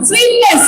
Sweetness.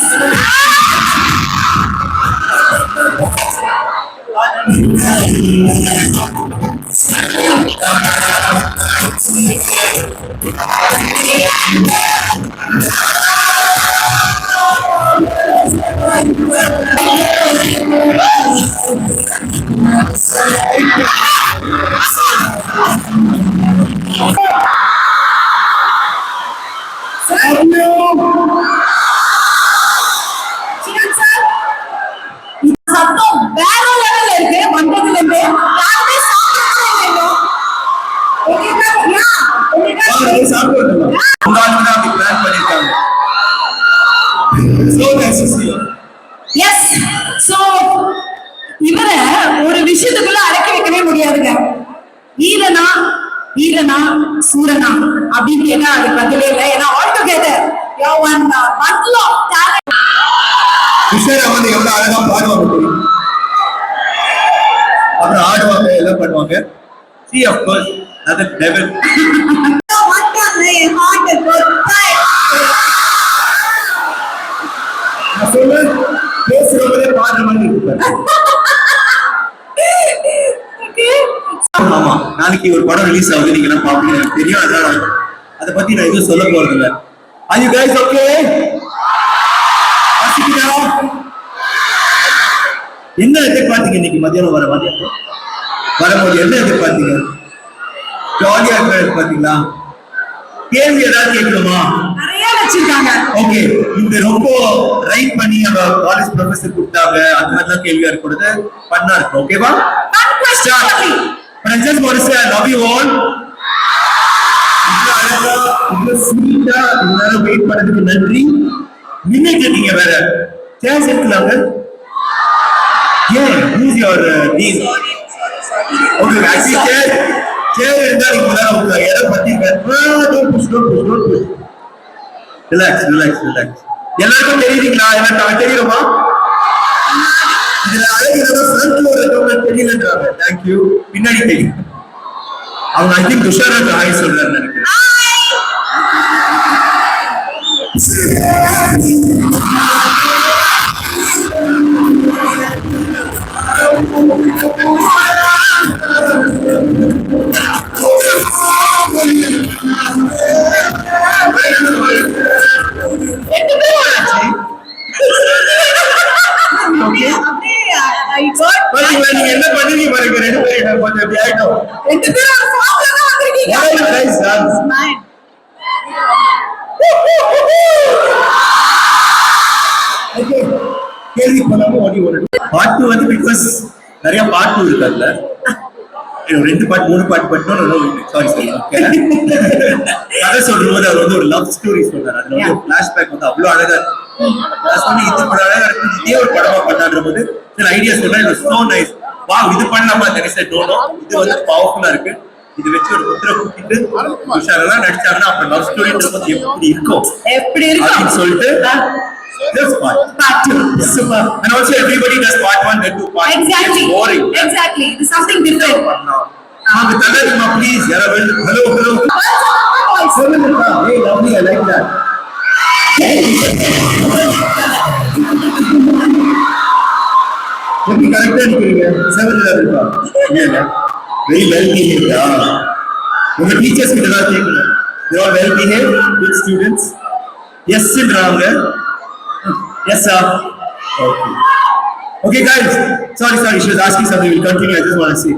இவரை ஒரு விஷயத்துக்குள்ள அடக்கி வைக்கவே முடியாதுங்க. ஈரனா ஈரனா சூரனா அப்படின்னு கேட்டா அது பதிலே இல்லை. ஏன்னா all together bundle of talent. விஷயம் வந்து எவ்வளவு அழகா பாடுவாங்க தெரியும். அப்புறம் ஆடுவாங்க எல்லாம் பண்ணுவாங்க. See of course அது devil. நான் சொல்றேன் பேசுறவங்களே பாடுற மாதிரி இருப்பாங்க. ஆமா நாளைக்கு ஒரு படம் ரிலீஸ் ஆகுது, நீங்க எல்லாம் பாப்பீங்க எனக்கு தெரியும். அதனால அதை பத்தி நான் எதுவும் சொல்ல போறது இல்லை. Are you guys okay? என்ன எதிர்பார்த்தீங்க இன்னைக்கு மதியானம் வரும்போது என்ன எதிர்பார்த்தீங்க? ஜாலியா இருக்க எதிர்பார்த்தீங்களா? கேள்வி ஏதாவது கேட்கணுமா? ஓகே, இந்த ரொம்ப ரைட் பண்ணி நம்ம காலேஜ் ப்ரொஃபசர் கொடுத்தாங்க அந்த மாதிரிலாம் கேள்வியா இருக்கிறது பண்ணா இருக்கு. ஓகேவா? But I just want to say I love you all. ஸ்வீட்டா இதனால வெயிட் பண்ணதுக்கு நன்றி. நின்னுட்டு இருக்கீங்க வேற சேர் எடுக்கலாங்க. ஏன் use your team. Okay actually chair இருந்தா நீங்க மேல உங்க இடம் பத்திங்க. Don't push. ரிலாக்ஸ். எல்லாருக்கும் தெரியுதுங்களா? எனக்கு தெரியுமா? இதுல அழகு ஃப்ரண்ட்ல இருக்கவங்க தெரியலன்றாங்க. தேங்க்யூ. பின்னாடி தெரியும். அவங்க ஐ திங்க் துஷாரா ஹாய் சொல்றாரு நினைக்கிறேன். நீங்க என்ன பண்ணுவீங்க பாருங்க. ரெண்டு பேரும் கொஞ்சம் எப்படி ஆயிட்டோம். ரெண்டு பேரும் ஒரு ஃபார்ம்ல தான் வந்திருக்கீங்க. கேள்வி பண்ணாம ஓடி பாட்டு வந்து பிகாஸ் நிறைய பாட்டு இருக்கு. அதுல ரெண்டு பாட்டு 3 பாட்டு பண்ணோம். சாரி கதை சொல்லும் போது அவர் வந்து ஒரு லவ் ஸ்டோரி சொல்றாரு. அதுல வந்து பிளாஷ்பேக் வந்து அவ்வளவு அழகா இருக்கு. இது படம் அழகா இருக்கு. இதே ஒரு படமா பண்ணான்ற போது சில ஐடியா சொல்றேன். So nice. வா இது பண்ணலாமா? இது வந்து பவர்ஃபுல்லா இருக்கு. இது வச்சு ஒரு புத்திர கூட்டிட்டு உஷாரெல்லாம் நடிச்சாங்கன்னா அப்ப லவ் ஸ்டோரின்றது எப்படி இருக்கும் சொல்லிட்டு just part 2. Super. And also everybody does part 1 then 2 part. Exactly. It's boring. Exactly. It's something different. Have Taladima please. Hello. Hey, lovely. I like that. எப்படி கரெக்டா நிக்கிறீங்க? 7th level very well behaved. உங்க teachers கிட்ட தான் கேட்கணும். They are well behaved, good students. Yes ன்றாங்க. Yes sir. Okay guys. Sorry. She was asking something. We'll continue. I just want to see.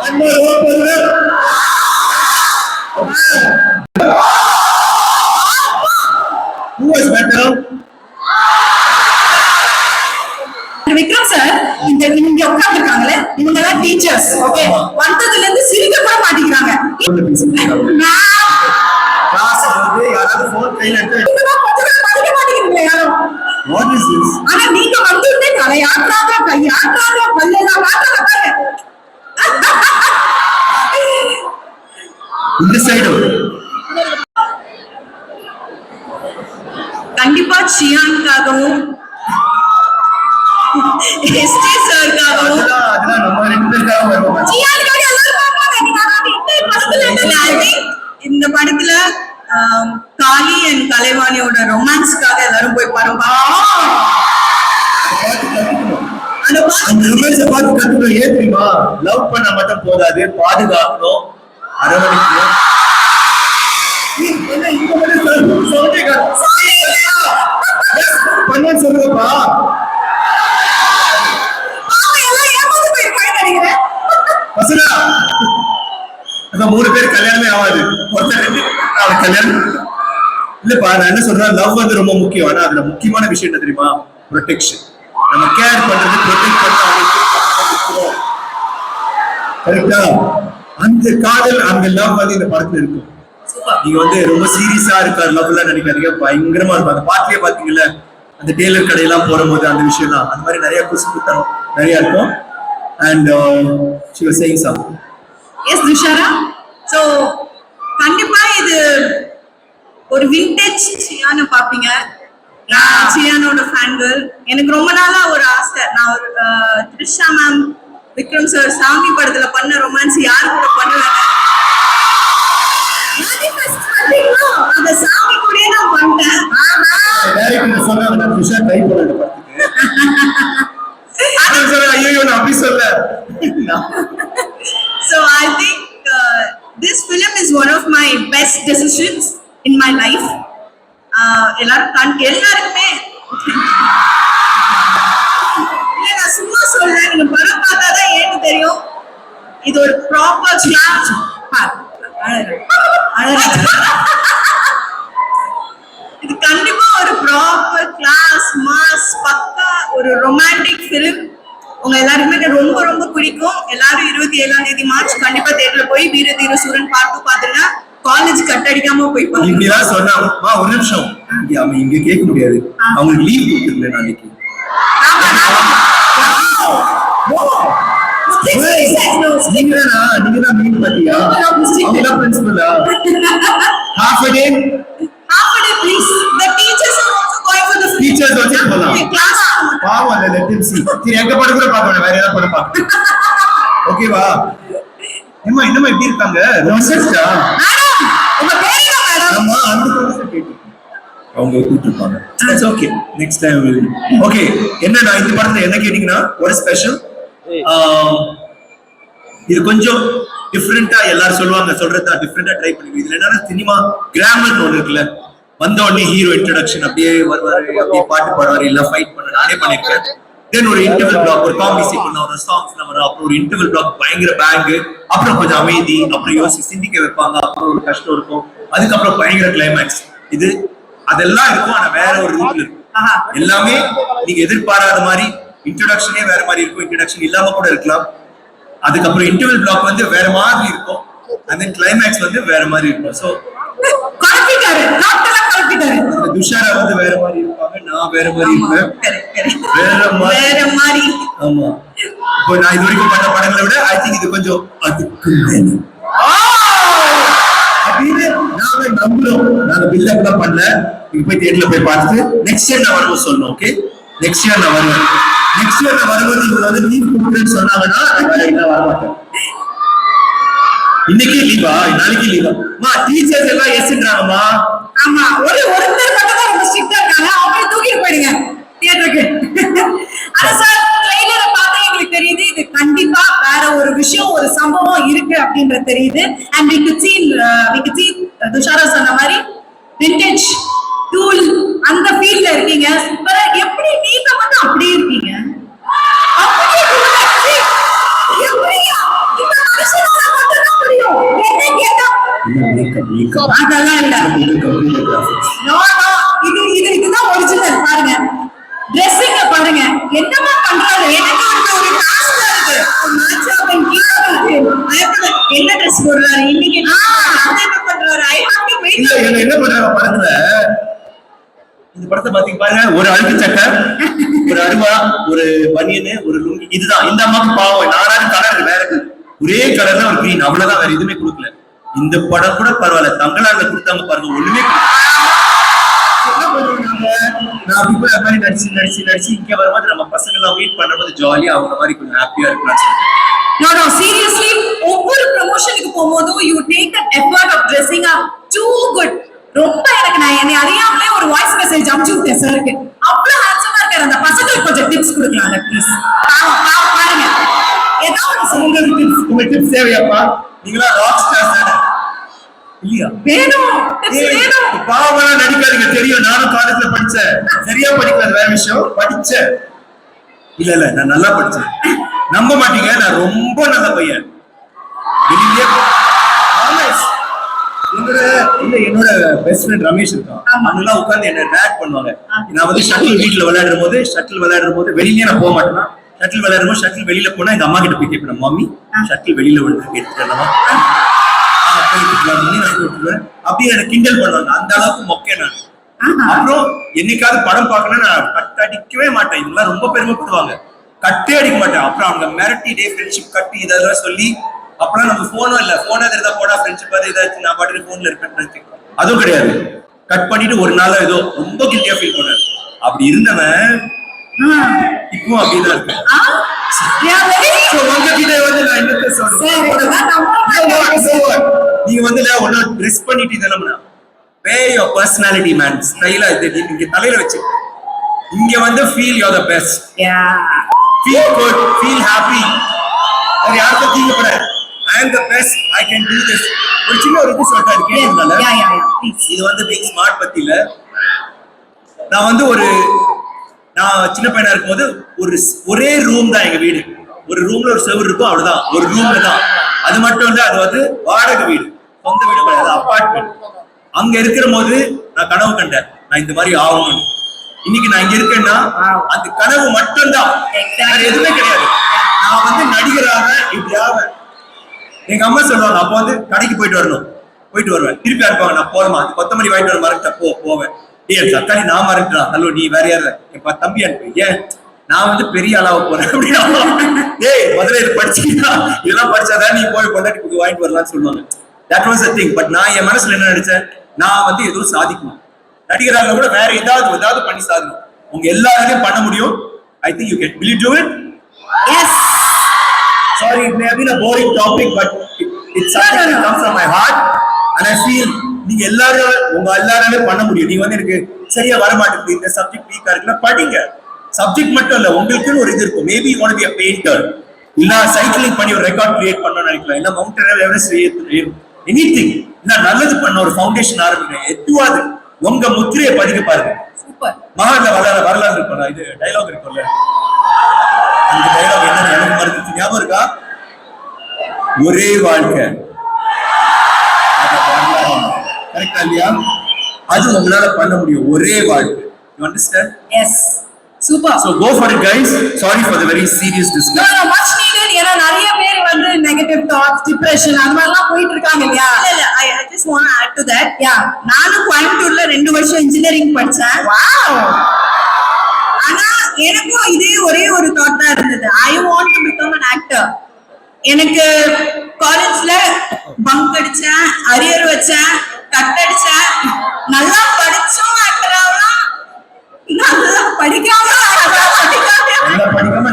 One more over. Who was better? Vikram sir இங்க உட்கார்ந்துருக்காங்களே இவங்க தான் teachers. Okay, வந்ததுல இருந்து சிரிக்க கூட மாட்டேங்கிறாங்க. Class வந்து யாராவது ஃபோன் கையில எடுத்து படிக்க மாட்டேங்கிறீங்களா யாரும்? What is this? ஆனா நீங்க வந்துட்டே தலையாட்றாங்க, கையாட்றாங்க, பல்லெல்லாம் மாட்டாங்க பாருங்க. இந்த சைடு கண்டிப்பா சியான்காகவும் எஸ்டி சார்காகவும் அதெல்லாம் நம்ம ரெண்டு பேருக்காக லவ் பண்ண மட்டும் போதாது, பாதுகாக்கணும், அரவணைக்கணும். பண்ணு சொல்லுங்கப்பா. பசங்க அதான் 3 பேர் கல்யாணமே ஆகாது, ஒருத்தர் 2 கல்யாணம் இல்லப்பா. நான் என்ன சொல்றேன், லவ் வந்து ரொம்ப முக்கியம். ஆனா அதுல முக்கியமான விஷயம் என்ன தெரியுமா? ப்ரொடெக்ஷன். நம்ம கேர் பண்றது, ப்ரொடெக்ட் பண்றது. கரெக்டா? அந்த காதல், அந்த லவ் வந்து இந்த படத்துல இருக்கும். நீங்க வந்து ரொம்ப சீரியஸா இருக்காரு லவ்ல நினைக்காதீங்க, பயங்கரமா இருக்கும். அந்த பாட்டிலே பாத்தீங்கல்ல, அந்த டெய்லர் கடையெல்லாம் போகும்போது அந்த விஷயம்லாம், அந்த மாதிரி நிறைய குசுகுத்தனம் நிறைய இருக்கும். And she was saying something. Yes Thushara. So கண்டிப்பா இது ஒரு விண்டேஜ் சியான்னு பாப்பீங்க. நான் சியானோட ஃபேன்கள். எனக்கு ரொம்ப நாளா ஒரு ஆசை, நான் ஒரு த்ரிஷா மேம், விக்ரம் சார் சாமி படத்துல பண்ண ரொமான்ஸ் யாரு கூட பண்ணுவாங்க, அந்த சாமி கூடயே நான் பண்ணிட்டேன். டைரக்டர் சொன்னாங்க த்ரிஷா ட்ரை பண்ணல படத்துக்கு. நான் சொல்றேன் ஐயோ நான் அப்படி சொல்ல. So I think this film is one of my best decisions in my life. எல்லாருக்குமே இல்ல, நான் சும்மா சொல்றேன், நீங்க படம் பார்த்தாதான் ஏன்னு தெரியும். இது ஒரு ப்ராப்பர் கிளாஸ். இது கண்டிப்பா ஒரு ப்ராப்பர் கிளாஸ் மாஸ் பக்கா ஒரு ரொமான்டிக் ஃபிலிம். உங்க எல்லாருக்குமே ரொம்ப ரொம்ப பிடிக்கும். எல்லாரும் 27ஆம் தேதி மார்ச் கண்டிப்பா தியேட்டர்ல போய் வீர தீர சூரன் பார்ட் 2 பாத்துங்க. காலேஜ் கட் அடிக்காம போய் பாருங்க. இப்படிதான் சொன்னாமா, ஒரு நிமிஷம் அவன் இங்க கேட்க முடியாது, அவங்களுக்கு லீவ் கொடுத்துருங்க நாளைக்கு. நீங்கதான் மீன் பாத்தியா? அவங்கதான் பிரின்சிபலா? half a day please. The teachers are also going for the teachers also போலாம். class. பாவம் அந்த let them see. சரி எங்க படம் கூட பார்க்கணும், வேற ஏதாவது படம் பார்க்கணும். ஓகேவா? ஏமா இன்னும் எப்படி இருக்காங்க? நோசஸ்டா உங்க பேர் என்ன மேடம்? ஆமா அந்த ப்ரொஃபசர் கேட்டு அவங்க கூப்பிட்டுப்பாங்க. It's okay, next time will. Okay, என்னன்னா இந்த படத்துல என்ன கேட்டீங்கன்னா ஒரு ஸ்பெஷல், இது கொஞ்சம் டிஃபரெண்டா எல்லாரும் சொல்லுவாங்க, சொல்றதா டிஃபரெண்டா ட்ரை பண்ணுங்க. இதுல என்னன்னா சினிமா கிராமர் ஒன்று இருக்குல்ல, வந்த உடனே ஹீரோ இன்ட்ரோடக்ஷன் அப்படியே வருவாரு, அப்படியே பாட்டு பாடுவாரு, இல்ல ஃபைட் பண்ண நானே பண்ணிருக்கேன். தென் ஒரு இன்டர்வல் பிளாக், ஒரு காமெடி சீக்வென்ஸ், ஒரு சாங்ஸ்ல வரும், அப்புறம் ஒரு இன்டர்வல் பிளாக் பயங்கர பேங்க், அப்புறம் கொஞ்சம் அமைதி, அப்புறம் யோசி சிந்திக்க வைப்பாங்க, அப்புறம் ஒரு கஷ்டம் இருக்கும், அதுக்கப்புறம் பயங்கர கிளைமேக்ஸ். இது அதெல்லாம் இருக்கும், ஆனா வேற ஒரு ரூட்ல இருக்கும். எல்லாமே நீங்க எதிர்பாராத மாதிரி, இன்ட்ரோடக்ஷனே வேற மாதிரி இருக்கும், இன்ட்ரோடக்ஷன் இல்லாம கூட இருக்கலாம், அதுக்கப்புறம் இன்டர்வல் பிளாக் வந்து வேற மாதிரி இருக்கும், and then கிளைமேக்ஸ் வந்து வேற மாதிரி இருக்கும். சோ குழப்பிட்டாரு, டாக்டரா குழப்பிட்டாரு. துஷாரா வந்து வேற மாதிரி இருப்பாங்க, நான் வேற மாதிரி இருப்பேன், வேற மாதிரி. ஆமா, இப்போ நான் இது வரைக்கும் பண்ண படங்களை விட ஐ திங்க் இது கொஞ்சம் அதுக்கு மேல அப்படின்னு நாங்க நம்புறோம். நாங்க பில்டப் தான் பண்ணல, நீங்க போய் தியேட்டர்ல போய் பார்த்துட்டு நெக்ஸ்ட் இயர் நான் வரும்போது சொல்லணும். ஓகே, நெக்ஸ்ட் இயர் நான் வருவேன். நெக்ஸ்ட் இயர் நான் வரும்போது இவங்க வந்து லீவ் கொடுக்குறேன்னு சொன்னாங்கன்னா நான் வர மாட்டேன். இன்னைக்கு லீவா, நாளைக்கு லீவா? மா டீச்சர்ஸ் எல்லாம் எஸ்ன்றாங்கம்மா. ஆமா, ஒருத்தர் மட்டும் தான் ரொம்ப ஸ்ட்ரிக்ட்டா இருக்காங்க, அவங்கள தூக்கிட்டு போயிடுங்க தியேட்டருக்கு. ஆனா சார் ட்ரெய்லரை பார்த்தா எங்களுக்கு தெரியுது இது கண்டிப்பா வேற ஒரு விஷயம், ஒரு சம்பவம் இருக்கு அப்படின்றது தெரியுது. And we could see Dushara சொன்ன மாதிரி விண்டேஜ் டூல் அந்த ஃபீல்ட்ல இருக்கீங்க. சூப்பரா. எப்படி நீங்க மட்டும் அப்படியே இருக்கீங்க? அப்படியே எப்படியா இந்த மனுஷனால மட்டும் தான் முடியும்? என்ன கேட்டா அதெல்லாம் இல்ல. நோ இதுதான் ஒரிஜினல். பாருங்க ட்ரெஸ்ஸிங்க பாருங்க, என்னமா பண்றாரு. எனக்கு ஒரு டாஸ்க் இருக்கு, மேட்ச் இருக்கு, என்ன ட்ரெஸ் போடுறாரு இன்னைக்கு, என்ன பண்றாரு, ஐ ஹேவ் டு வெயிட். இல்ல என்ன பண்றாங்க படத்துல, இந்த படத்தை பாத்தீங்க பாருங்க, ஒரு அழுக்கு சட்டை, ஒரு அருவா, ஒரு பனியனு, ஒரு லுங்கி, இதுதான். இந்த அம்மாக்கு பாவம் நானாவது கலர் வேற, ஒரே கலர்ல ஒரு கிரீன், அவ்வளவுதான், வேற எதுவுமே கொடுக்கல. இந்த படம் கூட பரவாயில்ல, தங்களால கொடுத்தாங்க பாருங்க, ஒண்ணுமே நான் people அது மாதிரி நடிச்சு இங்க வரும்போது நம்ம பசங்க எல்லாம் வெயிட் பண்றபோது ஜாலியா அவங்க மாதிரி கொஞ்சம் ஹாப்பியா இருக்கலாம். No, seriously, ஒவ்வொரு ப்ரமோஷனுக்கு போகும்போதும் you take that effort of dressing up too good. ரொம்ப எனக்கு நான் என்னை அறியாமலே ஒரு வாய்ஸ் மெசேஜ் அனுப்பிச்சு விட்டேன் சாருக்கு. அவ்வளவு ஹேண்ட்ஸமா இருக்காரு. அந்த பசங்களுக்கு கொஞ்சம் டிப்ஸ் கொடுக்கலாம்ல ப்ளீஸ். பாருங்க ஏதாவது சொல்லுங்க. இன்னொரு டிப்ஸ், உங்க டிப்ஸ் தேவையாப்பா? நீங்களா ராக் ஸ்டார்ஸ் தானே இல்லையா? வேணும் tips வேணும். பாவம்லாம் நடிக்காதீங்க, தெரியும். நானும் காலேஜ்ல படிச்சேன், சரியா படிக்கல, அது வேற விஷயம். படிச்சேன், இல்ல நான் நல்லா படிச்சேன். நம்ப மாட்டீங்க, நான் ரொம்ப நல்ல பையன். வெளியே என்னோட பெஸ்ட் ஃப்ரெண்ட் ரமேஷ் இருக்கான். அவங்கெல்லாம் உட்கார்ந்து என்ன ரேக் பண்ணுவாங்க. நான் வந்து ஷட்டில் வீட்டுல விளையாடும் போது வெளியிலே நான் போக மாட்டேன்னா, ஷட்டில் விளையாடும் போது ஷட்டில் வெளியில போனா எங்க அம்மா கிட்ட போய் கேட்பேன், மம்மி ஷட்டில் வெளியில விழுந்து எடுத்துட்டேன், அப்படியே எனக்கு கிண்டல் பண்ணுவாங்க. அந்த அளவுக்கு மொக்கே நான். அப்புறம் என்னைக்காவது படம் பார்க்கணும், நான் கட் அடிக்கவே மாட்டேன். இதெல்லாம் ரொம்ப பெருமைப்படுவாங்க, கட்டே அடிக்க மாட்டேன். அப்புறம் அவங்க மிரட்டி டே ஃப்ரெண்ட்ஷிப் கட்டி இதெல்லாம் சொல்லி, அப்புறம் நம்ம போனும் இல்ல, போனா இருந்தா போடா ஃப்ரெண்ட்ஷிப் அது ஏதாச்சும், நான் பாட்டுக்கு போன்ல இருப்பேன். அதுவும் கிடையாது, கட் பண்ணிட்டு ஒரு நாள் ஏதோ ரொம்ப கில்ட்டியா ஃபீல் பண்ணேன். அப்படி இருந்தவன் இப்போ அப்படிதான் இருக்கேன். உங்ககிட்ட வந்து நான் என்ன சொல்றேன், நீங்க வந்து ஒன்னு ட்ரெஸ் பண்ணிட்டு இதெல்லாம் வே யுவர் பர்சனாலிட்டி மேன், ஸ்டைலா இது நீங்க தலையில வச்சு இங்க வந்து feel you are the best, feel good, feel happy. அது யாருக்கும் தீங்கப்படாது. I am the best, I can do this. ஒரு சின்ன ஒரு இது சொல்றாரு கேட்டீங்களா? இது வந்து being smart பத்தி இல்ல. நான் வந்து நான் சின்ன பையனா இருக்கும்போது ஒரே ரூம் தான் எங்க வீடு. ஒரு ரூம்ல ஒரு செவுரு இருக்கும், அவ்வளவுதான். ஒரு ரூம்ல தான், அது மட்டும் இல்ல. அது வந்து வாடகை வீடு, சொந்த வீடு கிடையாது, அபார்ட்மெண்ட். அங்க இருக்கிற போது நான் கனவு கண்டேன், நான் இந்த மாதிரி ஆகணும்னு. இன்னைக்கு நான் இங்க இருக்கேன்னா அந்த கனவு மட்டும்தான், வேற எதுவுமே கிடையாது. நான் வந்து நடிகராக இப்படி ஆவேன். எங்க அம்மா சொல்லுவாங்க, அப்போ வந்து கடைக்கு போயிட்டு வருவேன், திருப்பி இருப்பாங்க, நான் போறமா அது கொத்தமல்லி வாங்கிட்டு வர மறந்துட்டா போவேன். ஏன் தக்காளி நான் மறந்துட்டான், ஹலோ நீ வேற யாரு, என் தம்பி அனுப்பு, ஏன் நான் வந்து பெரிய ஆளாக போறேன் அப்படின்னா, ஏய் முதல்ல இது படிச்சுக்கிட்டா, இதெல்லாம் படிச்சாதான் நீ போய் பொண்டாட்டி வாங்கிட்டு வரலாம்னு சொல்லுவாங்க. That was the thing. But நான் என் மனசுல என்ன நினைச்சேன், நான் வந்து எதுவும் சாதிக்கணும், நடிகராக கூட வேற ஏதாவது பண்ணி சாதிக்கணும். உங்க எல்லாராலையும் பண்ண முடியும். I think you can. Will you do it? Yes. Sorry, it may have been a boring topic, but it's something that comes from my heart, and I feel நீங்க உங்க எல்லாராலையும் பண்ண முடியும். நீங்க வந்து எனக்கு சரியா வர மாட்டேங்குது, இந்த சப்ஜெக்ட் வீக்கா இருக்குன்னா படிங்க. சப்ஜெக்ட் மட்டும் இல்ல, உங்களுக்குன்னு ஒரு இது இருக்கும். Maybe you want to be a painter, இல்ல சைக்கிளிங் பண்ணி ஒரு ரெக்கார்ட் கிரியேட் பண்ணணும்னு நினைக்கலாம், இல்ல மவுண்டன் எவரெஸ்ட் எனிதிங், இல்ல நல்லது பண்ண ஒரு ஃபவுண்டேஷன் ஆரம்பிங்க. எதுவாது உங்க முத்திரையை பதிக்க பாருங்க. சூப்பர். மகான்ல வரலாறு இருக்கும், இது டைலாக் இருக்கும்ல, அந்த டைலாக் என்ன எனக்கு மறந்துச்சு, ஞாபகம் இருக்கா? ஒரே வாழ்க்கை, கரெக்டா இல்லையா? அது உங்களால பண்ண முடியும், ஒரே வாழ்க்கை. You understand? Yes. Super. So go for it, guys. Sorry for the very serious discussion. No, much needed. ஏன்னா நிறைய பேர் வந்து நெகட்டிவ் தாட்ஸ், டிப்ரெஷன் அது மாதிரிலாம் போயிட்டு இருக்காங்க இல்லையா? இல்ல I just want to add to that. Yeah. நானும் கோயம்புத்தூர்ல 2 வருஷம் இன்ஜினியரிங் படிச்சேன். Wow. ஆனா எனக்கும் இதே ஒரே ஒரு தாட் தான் இருந்தது, I want to become an actor. எனக்கு காலேஜ்ல பங்க் அடிச்சேன், அரியர் வச்சேன், கட் அடிச்சேன், நல்லா படிச்சும் ஆக்டர் ஆகலாம், நல்லா படிக்காம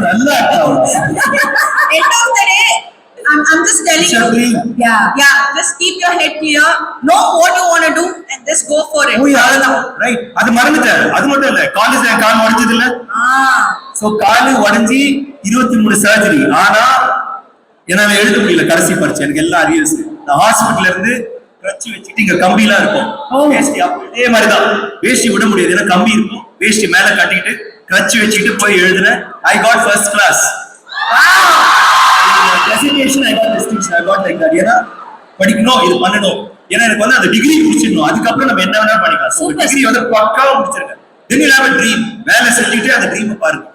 நல்லா end of the day, I'm just telling you, yeah, just keep your head clear, know what you want to do and just go for it. Right. அது மறந்துட்டேன். அது மட்டும் இல்ல, காலேஜ்ல கால் உடைஞ்சது இல்ல, சோ கால் உடைஞ்சி 23 சர்ஜரி. ஆனா என்னால எழுத முடியல கடைசி பரீட்சை, எனக்கு எல்லாம் அரியர்ஸ். நான் ஹாஸ்பிட்டல்ல இருந்து கட்சி வச்சுட்டு இங்க கம்பி எல்லாம் இருக்கும், வேஷ்டி அதே மாதிரிதான், வேஷ்டி விட முடியாது, ஏன்னா கம்பி இருக்கும், வேஷ்டி மேல கட்டிக்கிட்டு கட்சி வச்சுக்கிட்டு போய் எழுதுனேன். I got first class. Presentation I got distinction, I got like that. ஏன்னா படிக்கணும், இது பண்ணணும், ஏன்னா எனக்கு வந்து அந்த டிகிரி முடிச்சிடணும், அதுக்கப்புறம் நம்ம என்ன வேணா பண்ணிக்கலாம். டிகிரி வந்து பக்காவா முடிச்சிருக்கேன். Then you have a dream. வேலை செஞ்சுட்டு அந்த ட்ரீம் பாருங்க,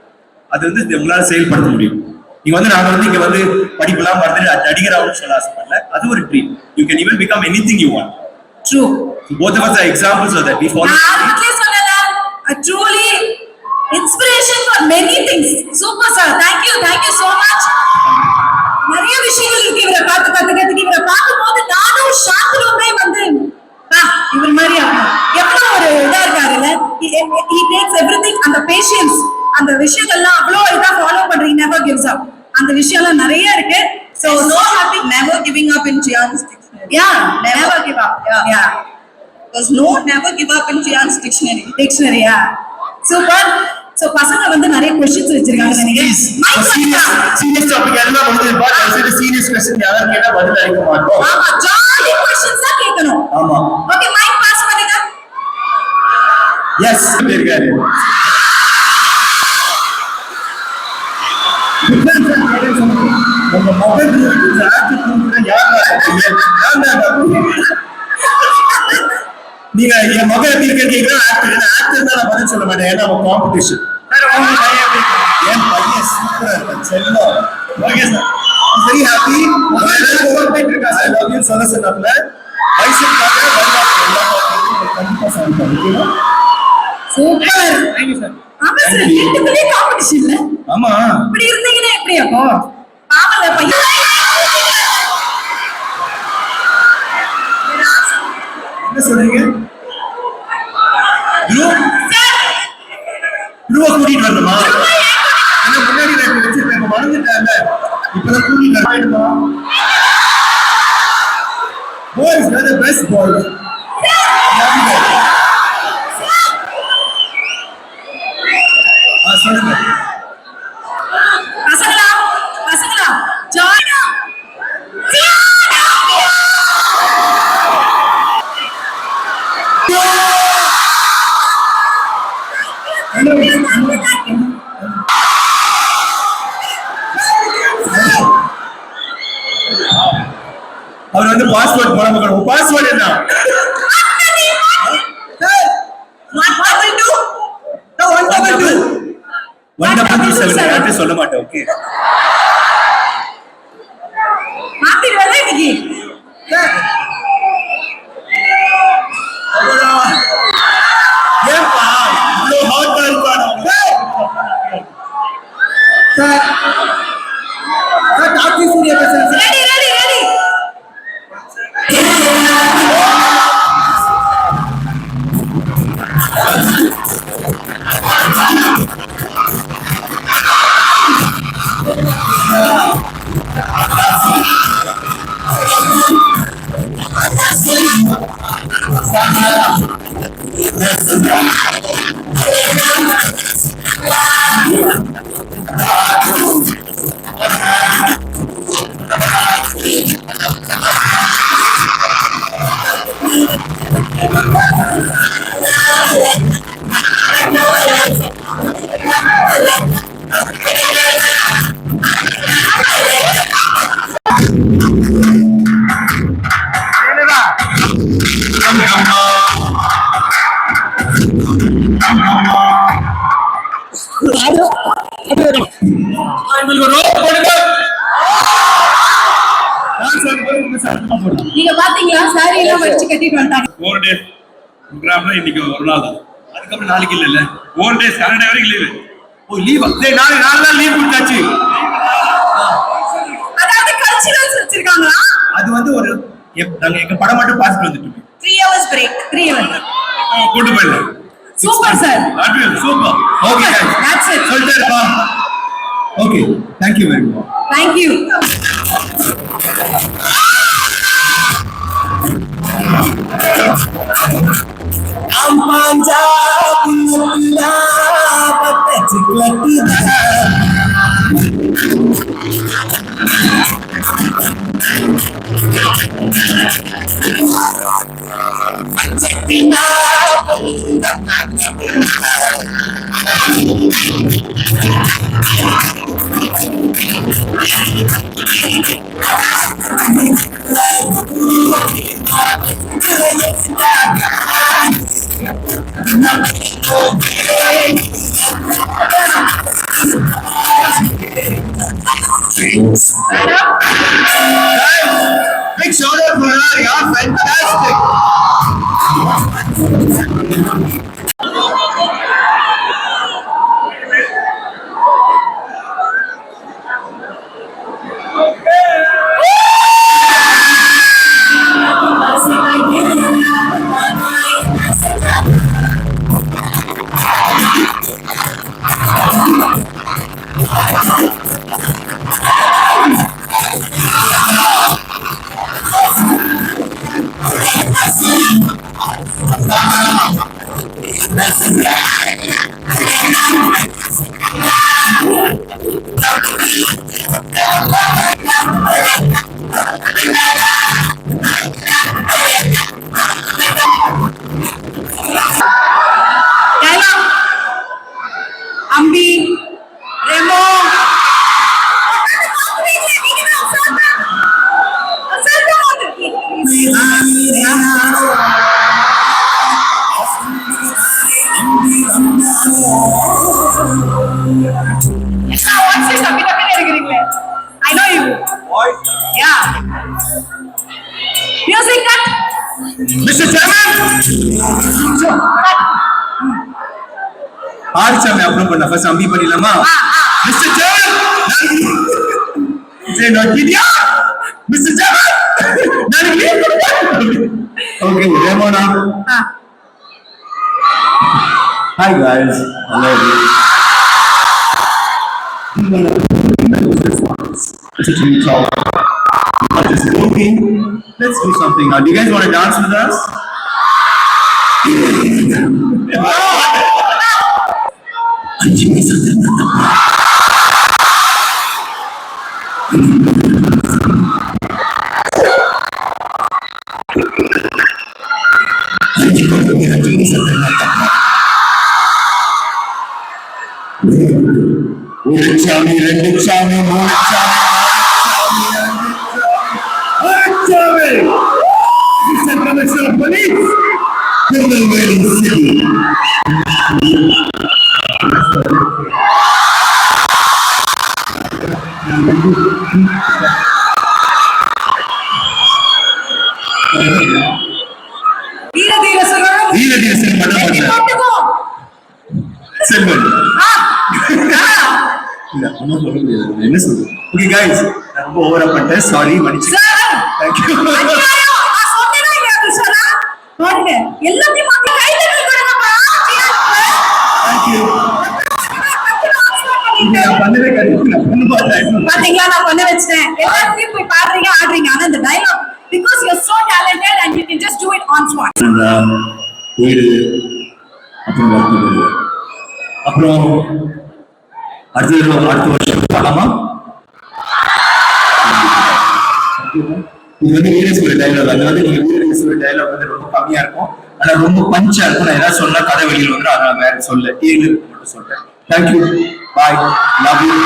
அது வந்து உங்களால செயல்படுத்த முடியும். நீங்க வந்து நாங்க வந்து இங்க வந்து படிக்கலாம் மறந்துட்டு நடிகராகவும் சொல்ல ஆசைப்படல, அது ஒரு dream. You can even become anything you want. True. So both of us are examples of that. We follow. Truly inspiration for many things. Super sir, thank you so much. நிறைய விஷயங்கள் இருக்கு இவரை பார்த்து கத்துக்கிறதுக்கு. இவரை பார்க்கும்போது நானும் சாந்திலுமே வந்து இவர் மாதிரி எவ்வளவு ஒரு இதா இருக்காருல்ல. He takes everything, அந்த பேஷன்ஸ், அந்த விஷயங்கள்லாம் அவ்வளோ இதா ஃபாலோ பண்றீங்க. never gives up, அந்த விஷயம்லாம் நிறைய இருக்கு. So no happy, never giving up in Jian's dictionary. Yeah, never give up. Yeah. Because no, never give up in Jian's dictionary. Yeah. Super. So பசங்க வந்து நிறைய கொஸ்டின்ஸ் வச்சிருக்காங்க நினைக்கிறேன் சீரியஸ் டாபிக் எல்லாம் வந்து சீரியஸ் क्वेश्चन யாரா கேட்டா பதில் அளிக்க மாட்டோம். ஆமா ஜாலி क्वेश्चंस தான் கேட்கணும். ஆமா ஓகே மைக் பாஸ் பண்ணுங்க. எஸ் இருக்காரு. நம்ம மொபைல் நீங்க என் மொபைல் கேட்கறீங்க ஆக்டர் தான் நான் பதில் சொல்ல மாட்டேன். ஏன்னா நம்ம காம்படிஷன் என் பையன் சூப்பரா இருக்கான் செல்லம். Okay sir very happy. I love you சொல்ல சொன்னாப்ல வயசுக்காக கண்டிப்பா சாப்பிட்டோம். சூப்பர். Thank you sir. ஆமா சார் வீட்டுக்குள்ளே காம்படிஷன் இல்ல. ஆமா இப்படி இருந்தீங்கன்னா எப்படி அப்போ பாவல பையன். என்ன சொல்றீங்க? குருவ கூட்டிட்டு வரணுமா? ஆனா முன்னாடி நான் வச்சிருக்கேன் மறந்துட்டேன்ல. இப்பதான் கூட்டிட்டு வரணுமா? Boys are the best boys. சொல்லுங்க பசங்களா பசங்களா ஜாலியா அவர் வந்து பாஸ்வேர்ட் போட முடியும். பாஸ்வேர்ட் என்ன? 122 யார்கிட்ட சொல்ல மாட்டேன். ஓகே மாத்திடுவாங்க இன்னைக்கு. ஏன்பா இவ்வளவு ஹாட்டா இருக்கானோ? சார் சார் டாக்டர் சூர்யா பேசுறேன் சார். Ready ready ready. நீங்க பாத்தீங்களா சாரி எல்லாம் வச்சு கட்டிட்டு வந்தாங்க. 4 டேஸ் ப்ரோகிராம்ல இன்னைக்கு ஒரு நாள் தான். அதுக்கப்புறம் நாளைக்கு இல்ல 4 டேஸ் சாட்டர்டே வரைக்கும் லீவு. ஓ லீவ் டேய் நாளை தான் லீவ் கொடுத்தாச்சு. அதாவது கல்ச்சுரல்ஸ் வச்சிருக்காங்களா? அது வந்து ஒரு நாங்க எங்க படம் மட்டும் பார்த்துட்டு வந்துட்டோம். 3 hours break 3 hours. கூட்டு போயிடலாம். Super sir. Super. Okay That's it. சொல்லிட்டேப்பா. Okay thank you very much. Thank you. Ampanja punya pete ciklet Big shout out for her, yeah, fantastic. Dialogue. Ambi, Remo. What's this? அம்பி டக்குன்னு எடுக்கிறீங்களே. I know you. Yeah. Music cut. Mr. Chairman! Arichamy அப்புறம் பண்ண first அம்பி பண்ணிடலாமா? Mr சேமன் சே நாட் கிடியா Mr சேமன் நான் லீவ் ஓகே ரெமோனா hi guys hello let's do something now. Do you guys want to dance with us? ஒரு சாமி ரெண்டு சாமி மூணு சாமி police திருநெல்வேலி city வீர செல்வம் செல்வன் இல்ல ஒன்னும் சொல்ல முடியாது என்ன சொல்றது ஓகே गाइस நான் ரொம்ப ஓவரா பண்ணிட்டேன் சாரி மன்னிச்சு थैंक यू பாருங்க எல்லாத்தையும் மாத்தி கைதட்டல் கொடுங்கப்பா थैंक यू நான் பண்ணவே கிடையாது நான் பண்ண மாட்டேன் பாத்தீங்களா நான் பண்ண வச்சேன் எல்லாத்தையும் போய் பாடுறீங்க ஆடுறீங்க ஆனா இந்த dialogue because you are so talented and you can just do it on spot வீடு அப்புறம் வர்த்தகம் அப்புறம் அடுத்த வருஷம் பார்க்கலாமா இது வந்து வீரேஸ்வரி டைலாக் அது வந்து நீங்க வீரேஸ்வரி டைலாக் வந்து ரொம்ப கம்மியா இருக்கும் ஆனா ரொம்ப பஞ்சா இருக்கும் நான் ஏதாவது சொன்னா கதை வெளியில் வந்து அதை வேற சொல்ல ஏழு மட்டும் சொல்றேன் தேங்க்யூ பாய் லவ் யூ